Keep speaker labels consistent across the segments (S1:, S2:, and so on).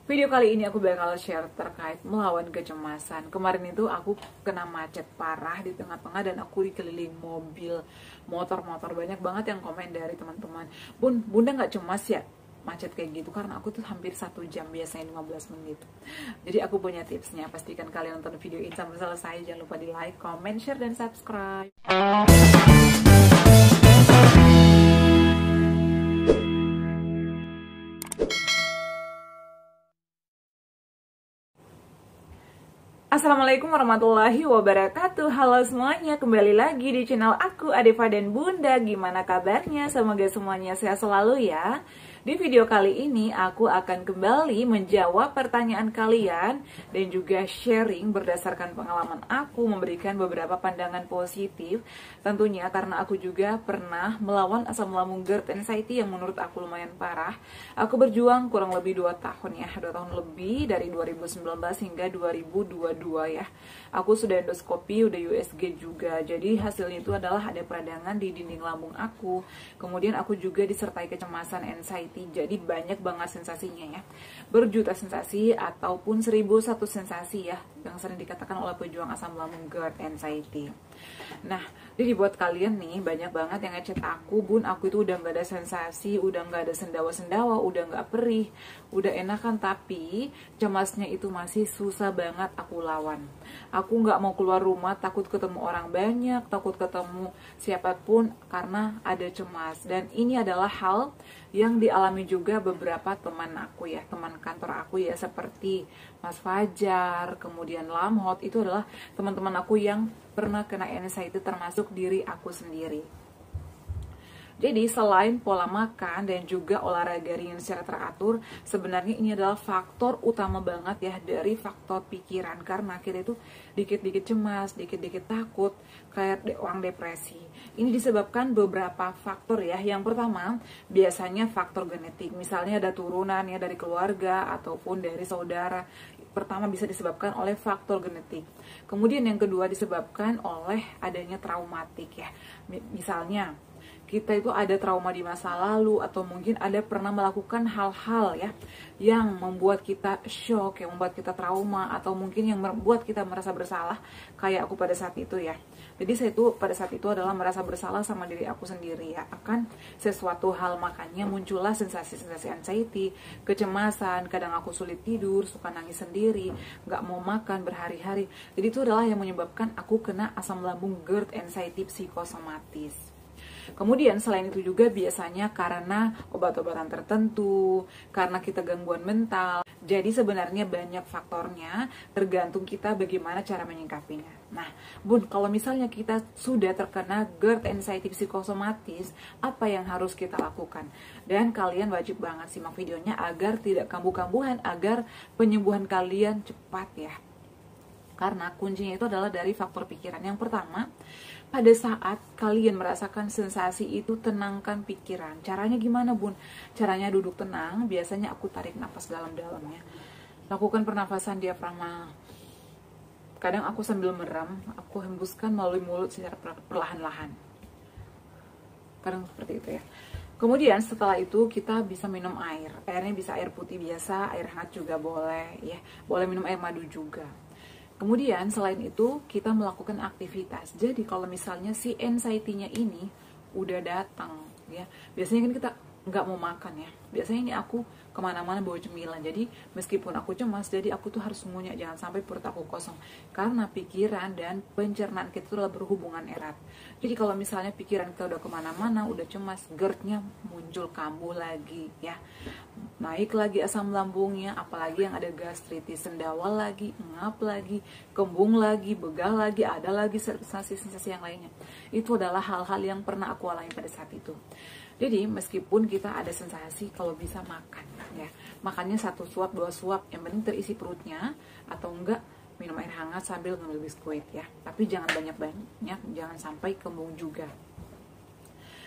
S1: Video kali ini aku bakal share terkait melawan kecemasan. Kemarin itu aku kena macet parah di tengah-tengah dan aku dikeliling mobil, motor-motor. Banyak banget yang komen dari teman-teman. Bunda nggak cemas ya macet kayak gitu? Karena aku tuh hampir 1 jam, biasanya 15 menit. Jadi aku punya tipsnya. Pastikan kalian nonton video ini sampai selesai. Jangan lupa di like, comment, share, dan subscribe. Assalamualaikum warahmatullahi wabarakatuh. Halo semuanya, kembali lagi di channel aku, Adeva dan Bunda. Gimana kabarnya? Semoga semuanya sehat selalu ya. Di video kali ini aku akan kembali menjawab pertanyaan kalian dan juga sharing berdasarkan pengalaman aku, memberikan beberapa pandangan positif. Tentunya karena aku juga pernah melawan asam lambung GERD anxiety yang menurut aku lumayan parah. Aku berjuang kurang lebih 2 tahun ya, 2 tahun lebih, dari 2019 hingga 2022 ya. Aku sudah endoskopi, udah USG juga. Jadi hasilnya itu adalah ada peradangan di dinding lambung aku. Kemudian aku juga disertai kecemasan anxiety. Jadi banyak banget sensasinya ya, berjuta sensasi ataupun 1001 sensasi ya, yang sering dikatakan oleh pejuang asam lambung GERD anxiety. Nah, jadi buat kalian nih, banyak banget yang ngechat aku, Bun, aku itu udah nggak ada sensasi, udah nggak ada sendawa-sendawa, udah nggak perih, udah enakan, tapi cemasnya itu masih susah banget aku lawan. Aku nggak mau keluar rumah, takut ketemu orang banyak, takut ketemu siapapun karena ada cemas. Dan ini adalah hal yang dialami juga beberapa teman aku ya, teman kantor aku ya, seperti Mas Fajar, kemudian Lamhot. Itu adalah teman-teman aku yang pernah kena anxiety, termasuk diri aku sendiri. Jadi selain pola makan dan juga olahraga ringan secara teratur, sebenarnya ini adalah faktor utama banget ya dari faktor pikiran. Karena kita itu dikit-dikit cemas, dikit-dikit takut, kayak orang depresi. Ini disebabkan beberapa faktor ya. Yang pertama, biasanya faktor genetik. Misalnya ada turunan ya dari keluarga ataupun dari saudara. Pertama bisa disebabkan oleh faktor genetik. Kemudian yang kedua disebabkan oleh adanya traumatik ya. Misalnya kita itu ada trauma di masa lalu, atau mungkin ada pernah melakukan hal-hal ya yang membuat kita shock, yang membuat kita trauma, atau mungkin yang membuat kita merasa bersalah, kayak aku pada saat itu ya. Jadi saya itu pada saat itu adalah merasa bersalah sama diri aku sendiri ya, akan sesuatu hal, makanya muncullah sensasi-sensasi anxiety, kecemasan, kadang aku sulit tidur, suka nangis sendiri, nggak mau makan berhari-hari. Jadi itu adalah yang menyebabkan aku kena asam lambung GERD anxiety psikosomatis. Kemudian selain itu juga biasanya karena obat-obatan tertentu, karena kita gangguan mental. Jadi sebenarnya banyak faktornya, tergantung kita bagaimana cara menyikapinya. Nah, Bun, kalau misalnya kita sudah terkena GERD anxiety psikosomatis, apa yang harus kita lakukan? Dan kalian wajib banget simak videonya agar tidak kambuh-kambuhan, agar penyembuhan kalian cepat ya. Karena kuncinya itu adalah dari faktor pikiran. Yang pertama, pada saat kalian merasakan sensasi itu, tenangkan pikiran. Caranya gimana, Bun? Caranya duduk tenang. Biasanya aku tarik napas dalam-dalamnya. Lakukan pernafasan diafragma. Kadang aku sambil merem, aku hembuskan melalui mulut secara perlahan-lahan. Kadang seperti itu ya. Kemudian setelah itu kita bisa minum air. Airnya bisa air putih biasa, air hangat juga boleh ya. Boleh minum air madu juga. Kemudian selain itu kita melakukan aktivitas. Jadi kalau misalnya si anxiety-nya ini udah datang ya, biasanya kan kita nggak mau makan ya. Biasanya ini aku kemana-mana bawa cemilan. Jadi meskipun aku cemas, jadi aku tuh harus ngunyah, jangan sampai perut aku kosong. Karena pikiran dan pencernaan kita itu adalah berhubungan erat. Jadi kalau misalnya pikiran kita udah kemana-mana, udah cemas, GERD-nya muncul kambuh lagi ya. Naik lagi asam lambungnya, apalagi yang ada gastritis, sendawa lagi, ngap lagi, kembung lagi, begal lagi, ada lagi sensasi-sensasi yang lainnya. Itu adalah hal-hal yang pernah aku alami pada saat itu. Jadi meskipun kita ada sensasi, kalau bisa makan ya, makannya 1 suap 2 suap, yang penting terisi perutnya, atau enggak minum air hangat sambil ngambil biskuit ya. Tapi jangan banyak-banyak, jangan sampai kembung juga.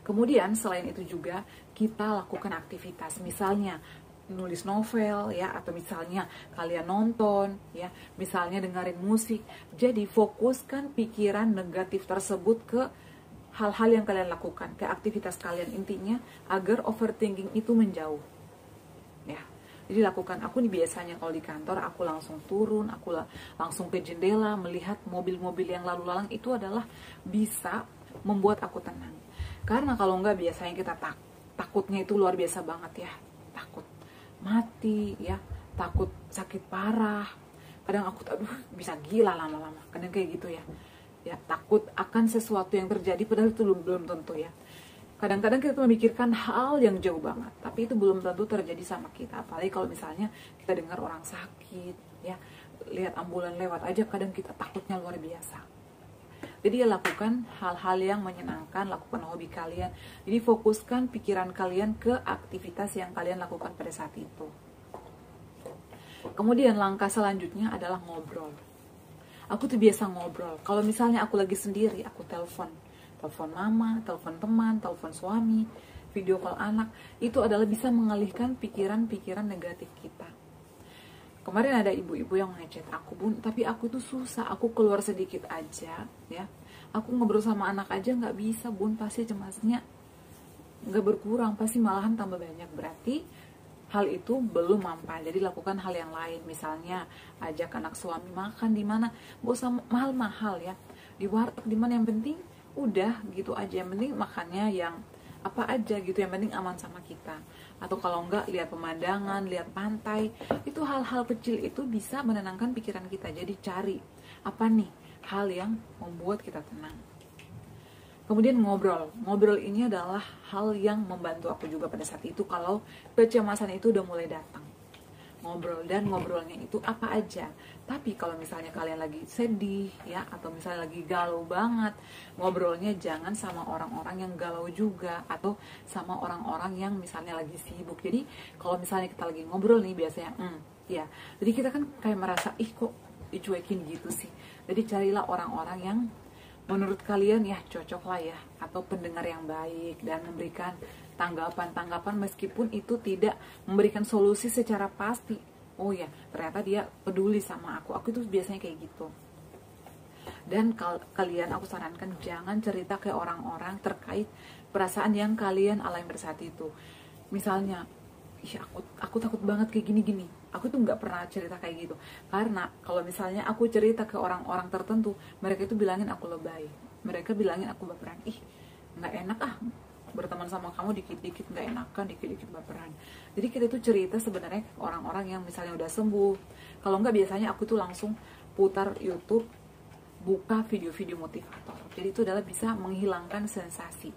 S1: Kemudian selain itu juga kita lakukan aktivitas, misalnya nulis novel ya, atau misalnya kalian nonton ya, misalnya dengerin musik. Jadi fokuskan pikiran negatif tersebut ke hal-hal yang kalian lakukan, ke aktivitas kalian, intinya agar overthinking itu menjauh ya. Jadi lakukan. Aku nih biasanya kalau di kantor aku langsung turun, aku langsung ke jendela melihat mobil-mobil yang lalu lalang. Itu adalah bisa membuat aku tenang. Karena kalau enggak biasanya kita takutnya itu luar biasa banget ya. Takut mati ya, takut sakit parah. Kadang aku bisa gila lama-lama. Kadang kayak gitu ya. Ya, takut akan sesuatu yang terjadi padahal itu belum tentu ya. Kadang-kadang kita memikirkan hal yang jauh banget, tapi itu belum tentu terjadi sama kita. Apalagi kalau misalnya kita dengar orang sakit ya, lihat ambulan lewat aja kadang kita takutnya luar biasa. Jadi ya lakukan hal-hal yang menyenangkan, lakukan hobi kalian. Jadi fokuskan pikiran kalian ke aktivitas yang kalian lakukan pada saat itu. Kemudian langkah selanjutnya adalah ngobrol. Aku tuh biasa ngobrol. Kalau misalnya aku lagi sendiri, aku telepon mama, telepon teman, telepon suami, video call anak. Itu adalah bisa mengalihkan pikiran-pikiran negatif kita. Kemarin ada ibu-ibu yang ngechat aku, Bun, tapi aku tuh susah, aku keluar sedikit aja ya. Aku ngobrol sama anak aja nggak bisa, Bun, pasti cemasnya nggak berkurang, pasti malahan tambah banyak. Berarti hal itu belum mampan. Jadi lakukan hal yang lain, misalnya ajak anak suami makan di mana, gak usah mahal-mahal ya, di warteg di mana, yang penting udah gitu aja, yang penting makannya yang apa aja gitu, yang penting aman sama kita. Atau kalau enggak lihat pemandangan, lihat pantai, itu hal-hal kecil itu bisa menenangkan pikiran kita. Jadi cari apa nih hal yang membuat kita tenang. Kemudian ngobrol ini adalah hal yang membantu aku juga pada saat itu kalau kecemasan itu udah mulai datang. Ngobrol, dan ngobrolnya itu apa aja. Tapi kalau misalnya kalian lagi sedih ya, atau misalnya lagi galau banget, ngobrolnya jangan sama orang-orang yang galau juga, atau sama orang-orang yang misalnya lagi sibuk. Jadi kalau misalnya kita lagi ngobrol nih biasanya ya, jadi kita kan kayak merasa kok dicuekin gitu sih. Jadi carilah orang-orang yang menurut kalian ya cocok lah ya, atau pendengar yang baik dan memberikan tanggapan meskipun itu tidak memberikan solusi secara pasti. Oh ya, ternyata dia peduli sama aku itu biasanya kayak gitu. Dan kalian, aku sarankan jangan cerita ke orang-orang terkait perasaan yang kalian alami pada saat itu. Misalnya, aku takut banget kayak gini-gini. Aku tuh nggak pernah cerita kayak gitu. Karena kalau misalnya aku cerita ke orang-orang tertentu, mereka itu bilangin aku lebay. Mereka bilangin aku baperan. Nggak enak berteman sama kamu, dikit-dikit nggak enakan, dikit-dikit baperan. Jadi kita tuh cerita sebenarnya ke orang-orang yang misalnya udah sembuh. Kalau nggak, biasanya aku tuh langsung putar YouTube, buka video-video motivator. Jadi itu adalah bisa menghilangkan sensasi.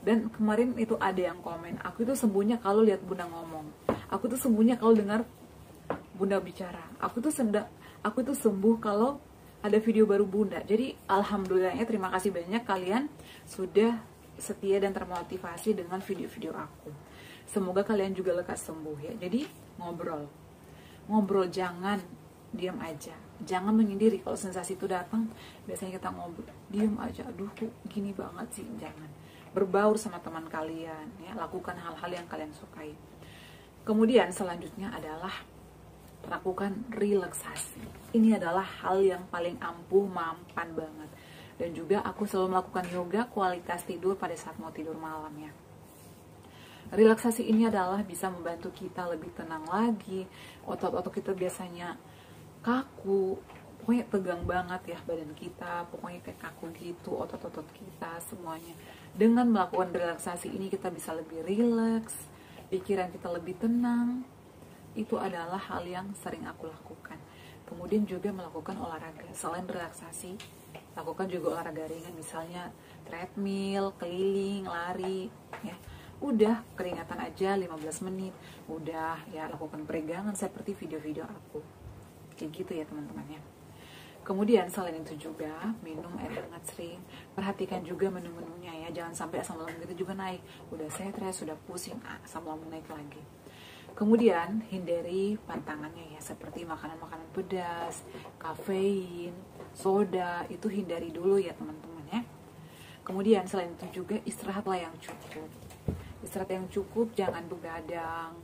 S1: Dan kemarin itu ada yang komen, aku itu sembuhnya kalau lihat Bunda ngomong. Aku tuh sembuhnya kalau dengar Bunda bicara. Aku tuh sembuh kalau ada video baru Bunda. Jadi alhamdulillahnya, terima kasih banyak kalian sudah setia dan termotivasi dengan video-video aku. Semoga kalian juga lekas sembuh ya. Jadi ngobrol, jangan diam aja, jangan menyendiri. Kalau sensasi itu datang, biasanya kita ngobrol, diam aja, aduh kok gini banget sih. Jangan, berbaur sama teman kalian ya, lakukan hal-hal yang kalian sukai. Kemudian selanjutnya adalah lakukan relaksasi. Ini adalah hal yang paling ampuh, mampan banget. Dan juga aku selalu melakukan yoga kualitas tidur pada saat mau tidur malam ya. Relaksasi ini adalah bisa membantu kita lebih tenang lagi. Otot-otot kita biasanya kaku, pokoknya tegang banget ya badan kita, pokoknya kayak kaku gitu otot-otot kita semuanya. Dengan melakukan relaksasi ini kita bisa lebih rileks, pikiran kita lebih tenang. Itu adalah hal yang sering aku lakukan. Kemudian juga melakukan olahraga. Selain relaksasi, lakukan juga olahraga ringan, misalnya treadmill, keliling, lari ya. Udah keringatan aja 15 menit. Udah ya, lakukan peregangan seperti video-video aku. Kayak gitu ya teman-teman ya. Kemudian selain itu juga minum air hangat sering. Perhatikan juga menu-menunya ya. Jangan sampai asam lambung kita juga naik. Udah stres, sudah pusing, asam lambung naik lagi. Kemudian hindari pantangannya ya, seperti makanan-makanan pedas, kafein, soda, itu hindari dulu ya teman-teman ya. Kemudian selain itu juga istirahatlah yang cukup. Istirahat yang cukup, jangan begadang,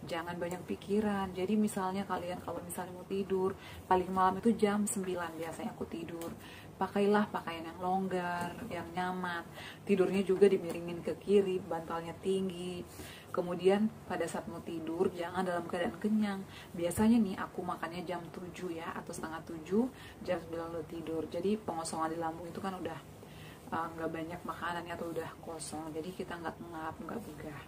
S1: jangan banyak pikiran. Jadi misalnya kalian kalau misalnya mau tidur, paling malam itu jam 9 biasanya aku tidur. Pakailah pakaian yang longgar, yang nyaman. Tidurnya juga dimiringin ke kiri, bantalnya tinggi. Kemudian pada saat mau tidur jangan dalam keadaan kenyang. Biasanya nih aku makannya jam 7 ya, atau setengah 7, jam 9 udah tidur. Jadi pengosongan di lambung itu kan udah nggak banyak makanannya atau udah kosong. Jadi kita nggak ngap, nggak begah.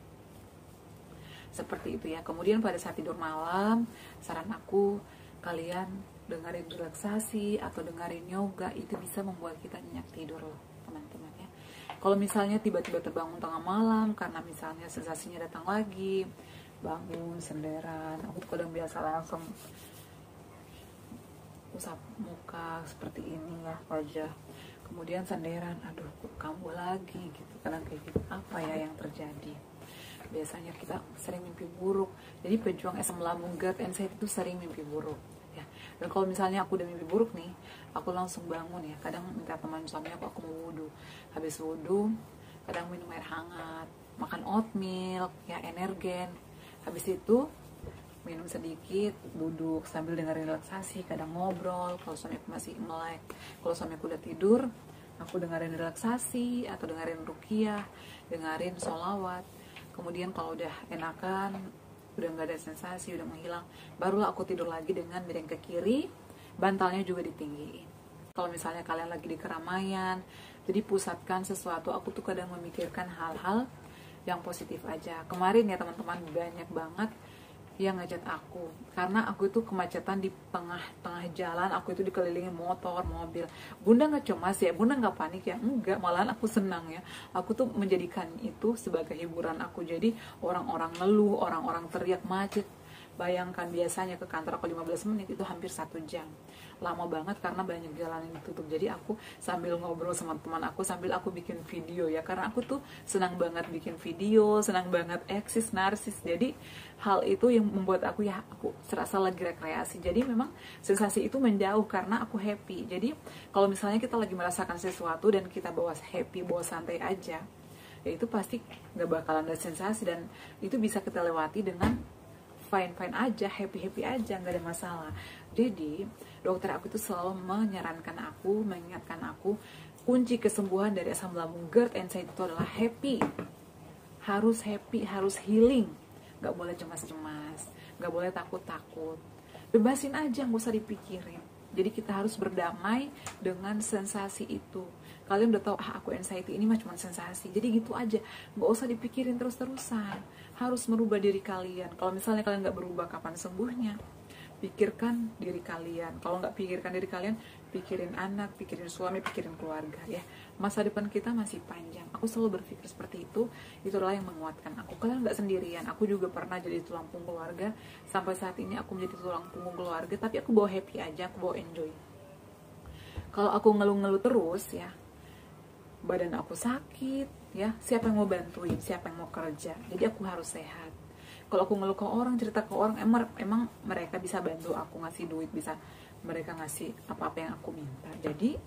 S1: Seperti itu ya. Kemudian pada saat tidur malam, saran aku kalian dengerin relaksasi atau dengerin yoga, itu bisa membuat kita nyenyak tidur loh teman-teman ya. Kalau misalnya tiba-tiba terbangun tengah malam karena misalnya sensasinya datang lagi, bangun senderan, aku tuh kadang biasa langsung usap muka seperti ini ya, wajah, kemudian senderan, aduh kok kambuh lagi gitu, kadang kayak gitu. Apa ya yang terjadi? Biasanya kita sering mimpi buruk. Jadi pejuang asam lambung GERD anxiety itu sering mimpi buruk ya. Dan kalau misalnya aku udah mimpi buruk nih, aku langsung bangun ya, kadang minta teman suami aku mau wudhu. Habis wudhu kadang minum air hangat, makan oatmeal ya, energen. Habis itu minum sedikit, duduk sambil dengerin relaksasi, kadang ngobrol kalau suami aku masih melek. Kalau suami aku udah tidur, aku dengerin relaksasi atau dengerin ruqyah, dengerin sholawat. Kemudian kalau udah enakan, udah nggak ada sensasi, udah menghilang, barulah aku tidur lagi dengan miring ke kiri, bantalnya juga ditinggiin. Kalau misalnya kalian lagi di keramaian, jadi pusatkan sesuatu. Aku tuh kadang memikirkan hal-hal yang positif aja. Kemarin ya teman-teman, banyak banget yang ngajak aku, karena aku itu kemacetan di tengah jalan. Aku itu dikelilingi motor, mobil. Bunda nggak cemas ya, bunda nggak panik ya, enggak, malahan aku senang ya. Aku tuh menjadikan itu sebagai hiburan aku. Jadi orang-orang ngeluh, orang-orang teriak macet, bayangkan biasanya ke kantor aku 15 menit, itu hampir 1 jam. Lama banget karena banyak jalan yang ditutup. Jadi aku sambil ngobrol sama teman aku, sambil aku bikin video ya, karena aku tuh senang banget bikin video, senang banget eksis, narsis. Jadi hal itu yang membuat aku ya, aku serasa lagi rekreasi. Jadi memang sensasi itu menjauh karena aku happy. Jadi kalau misalnya kita lagi merasakan sesuatu dan kita bawa happy, bawa santai aja, ya itu pasti nggak bakalan ada sensasi, dan itu bisa kita lewati dengan fine aja, happy aja, nggak ada masalah. Jadi dokter aku itu selalu menyarankan aku, mengingatkan aku, kunci kesembuhan dari asam lambung GERD anxiety itu adalah happy, harus healing, nggak boleh cemas-cemas, nggak boleh takut-takut, bebasin aja, nggak usah dipikirin. Jadi kita harus berdamai dengan sensasi itu. Kalian udah tahu, aku anxiety, ini mah cuma sensasi. Jadi gitu aja, nggak usah dipikirin terus-terusan. Harus merubah diri kalian. Kalau misalnya kalian nggak berubah, kapan sembuhnya? Pikirkan diri kalian. Kalau nggak pikirkan diri kalian, pikirin anak, pikirin suami, pikirin keluarga ya. Masa depan kita masih panjang. Aku selalu berpikir seperti itu. Itulah yang menguatkan aku. Kalian nggak sendirian. Aku juga pernah jadi tulang punggung keluarga. Sampai saat ini aku menjadi tulang punggung keluarga, tapi aku bawa happy aja, aku bawa enjoy. Kalau aku ngeluh-ngeluh terus ya, badan aku sakit ya, siapa yang mau bantuin, siapa yang mau kerja? Jadi aku harus sehat. Kalau aku ngeluh ke orang, cerita ke orang, emang mereka bisa bantu aku, ngasih duit, bisa mereka ngasih apa-apa yang aku minta. Jadi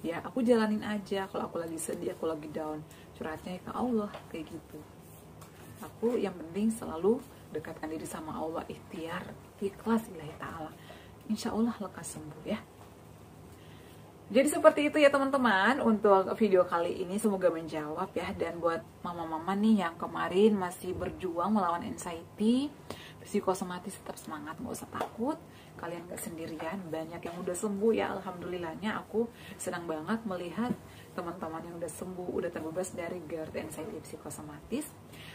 S1: ya aku jalanin aja. Kalau aku lagi sedih, aku lagi down, curhatnya ke Allah, kayak gitu. Aku yang penting selalu dekatkan diri sama Allah, ikhtiar, ikhlas lillahi ta'ala. Insya Allah lekas sembuh ya. Jadi seperti itu ya teman-teman untuk video kali ini, semoga menjawab ya. Dan buat mama-mama nih yang kemarin masih berjuang melawan anxiety, psikosomatis, tetap semangat, nggak usah takut. Kalian gak sendirian, banyak yang udah sembuh ya, alhamdulillahnya. Aku senang banget melihat teman-teman yang udah sembuh, udah terbebas dari GERD anxiety psikosomatis.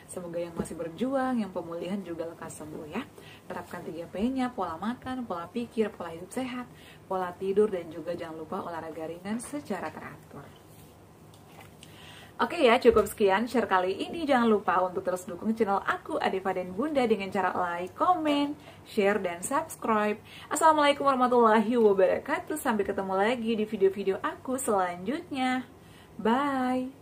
S1: Semoga yang masih berjuang, yang pemulihan juga lekas sembuh ya. Terapkan 3P-nya, pola makan, pola pikir, pola hidup sehat, pola tidur, dan juga jangan lupa olahraga ringan secara teratur. Oke ya, cukup sekian share kali ini. Jangan lupa untuk terus dukung channel aku, Adifa dan Bunda, dengan cara like, comment, share, dan subscribe. Assalamualaikum warahmatullahi wabarakatuh. Sampai ketemu lagi di video-video aku selanjutnya. Bye!